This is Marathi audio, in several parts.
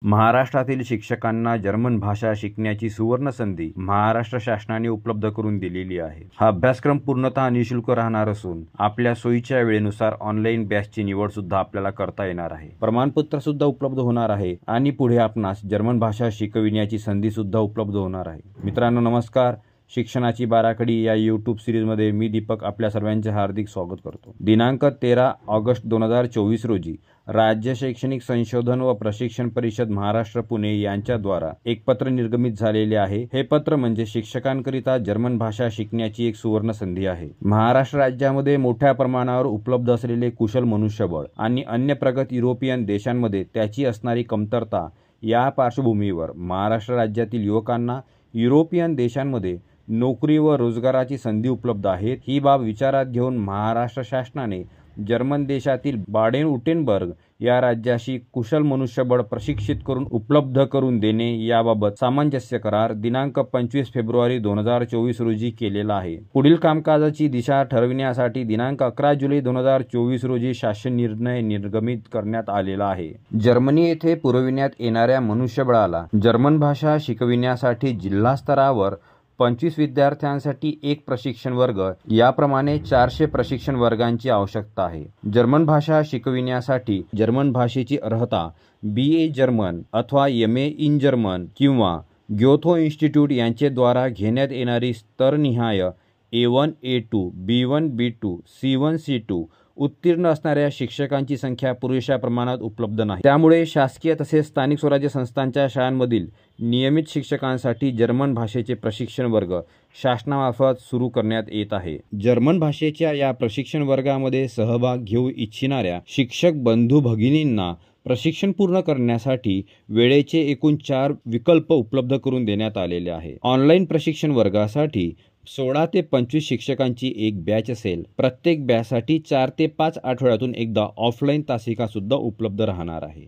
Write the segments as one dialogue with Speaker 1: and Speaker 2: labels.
Speaker 1: महाराष्ट्रातील शिक्षकांना जर्मन भाषा शिकण्याची सुवर्ण संधी महाराष्ट्र शासनाने उपलब्ध करून दिलेली आहे। हा अभ्यासक्रम पूर्णतः निःशुल्क राहणार असून आपल्या सोयीच्या वेळेनुसार ऑनलाईन बॅचची निवड सुद्धा आपल्याला करता येणार आहे। प्रमाणपत्र सुद्धा उपलब्ध होणार आहे आणि पुढे आपणास जर्मन भाषा शिकविण्याची संधी सुद्धा उपलब्ध होणार आहे। मित्रांनो नमस्कार, शिक्षणाची बाराखडी या यूट्यूब सिरीजमध्ये मी दीपक आपल्या सर्वांचे हार्दिक स्वागत करतो। दिनांक 13 ऑगस्ट 2024 रोजी राज्य शैक्षणिक संशोधन व प्रशिक्षण परिषद महाराष्ट्र पुणे यांच्याद्वारा एक पत्र निर्गमित झालेले आहे। हे पत्र म्हणजे शिक्षकांकरिता जर्मन भाषा शिकण्याची एक सुवर्ण संधी आहे। महाराष्ट्र राज्यामध्ये मोठ्या प्रमाणावर उपलब्ध असलेले कुशल मनुष्यबळ आणि अन्य प्रगत युरोपियन देशांमध्ये त्याची असणारी कमतरता या पार्श्वभूमीवर महाराष्ट्र राज्यातील युवकांना युरोपियन देशांमध्ये नोकरी व रोजगाराची संधी उपलब्ध आहेत। ही बाब विचारात घेऊन महाराष्ट्र शासनाने जर्मन देशातील बाडेन-वुर्टेंबर्ग या राज्याशी कुशल मनुष्यबळ प्रशिक्षित करून उपलब्ध करून देणे याबाबत सामंजस्य करार दिनांक 25 फेब्रुवारी 2024 रोजी केलेला आहे। पुढील कामकाजाची दिशा ठरविण्यासाठी दिनांक 11 जुलै 2024 रोजी शासन निर्णय निर्गमित करण्यात आलेला आहे। जर्मनी येथे पुरविण्यात येणाऱ्या मनुष्यबळाला जर्मन भाषा शिकविण्यासाठी जिल्हा स्तरावर 25 विद्यार्थ्यांसाठी एक प्रशिक्षण वर्ग याप्रमाणे 400 प्रशिक्षण वर्गांची आवश्यकता आहे। जर्मन भाषा शिकविण्यासाठी जर्मन भाषेची अर्हता BA जर्मन अथवा MA इन जर्मन किंवा ग्योथे इन्स्टिट्यूट यांच्याद्वारा घेण्यात येणारी स्तरनिहाय A1 A2 B1 B2 C1 C2 उत्तीर्ण असणाऱ्या शिक्षकांची संख्या पुरेशा प्रमाणात उपलब्ध नाही। त्यामुळे शासकीय तसेच स्थानिक स्वराज्य संस्थांच्या शाळांमधील नियमित शिक्षकांसाठी जर्मन भाषेचे प्रशिक्षण वर्ग शासनामार्फत सुरू करण्यात येत आहे। जर्मन भाषेच्या या प्रशिक्षण वर्गामध्ये सहभाग घेऊ इच्छिणाऱ्या शिक्षक बंधू भगिनींना प्रशिक्षण पूर्ण करण्यासाठी वेळेचे एकूण 4 विकल्प उपलब्ध करून देण्यात आलेले आहे। ऑनलाईन प्रशिक्षण वर्गासाठी 16 ते 25 शिक्षकांची एक बॅच असेल। प्रत्येक बॅचसाठी 4 ते 5 आठवड्यातून एकदा ऑफलाईन तासिका सुद्धा उपलब्ध राहणार आहे।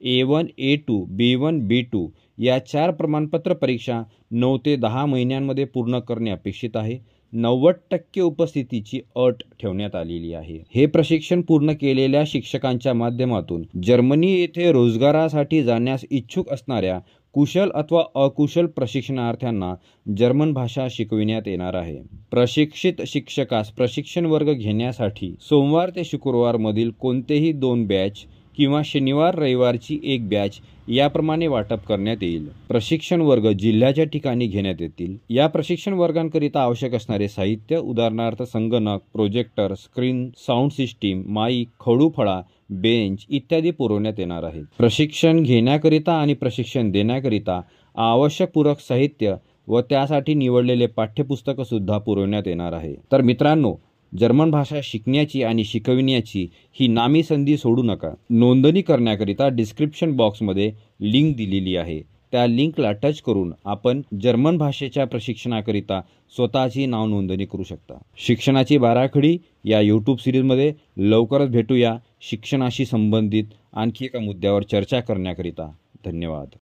Speaker 1: A1 A2 B1 B2 या 4 प्रमाणपत्र परीक्षा 9 ते 10 महिन्यांमध्ये पूर्ण करणे अपेक्षित आहे। 90% उपस्थितीची अट ठेवण्यात आलेली आहे। हे प्रशिक्षण पूर्ण केलेल्या शिक्षकांच्या माध्यमातून जर्मनी येथे रोजगारासाठी जाण्यास इच्छुक असणाऱ्या कुशल अथवा अकुशल प्रशिक्षणार्थ्यांना जर्मन भाषा शिकविण्यात येणार आहे। प्रशिक्षित शिक्षकास प्रशिक्षण वर्ग घेण्यासाठी सोमवार ते शुक्रवार मधील कोणतेही 2 बॅच किंवा शनिवार रविवारची एक बॅच याप्रमाणे वाटप करण्यात येईल। प्रशिक्षण वर्ग जिल्ह्याच्या ठिकाणी घेण्यात येतील। या प्रशिक्षण वर्गांकरिता आवश्यक असणारे साहित्य उदाहरणार्थ संगणक, projector, screen, sound system, mike, खडूफळा, बेंच इत्यादी पुरवण्यात येणार आहे। प्रशिक्षण घेण्याकरिता आणि प्रशिक्षण देण्याकरिता आवश्यक पूरक साहित्य व त्यासाठी निवडलेले पाठ्यपुस्तक सुद्धा पुरवण्यात येणार आहे। तर मित्रांनो, जर्मन भाषा शिकण्याची आणि शिकविण्याची ही नामी संधी सोडू नका। नोंदणी करण्याकरिता डिस्क्रिप्शन बॉक्समध्ये लिंक दिलेली आहे। त्या लिंकला टच करून आपण जर्मन भाषेच्या प्रशिक्षणाकरिता स्वतःची नाव नोंदणी करू शकता। शिक्षणाची बाराखडी या यूट्यूब सिरीजमध्ये लवकरच भेटूया शिक्षणाशी संबंधित आणखी एका मुद्द्यावर चर्चा करण्याकरिता। धन्यवाद।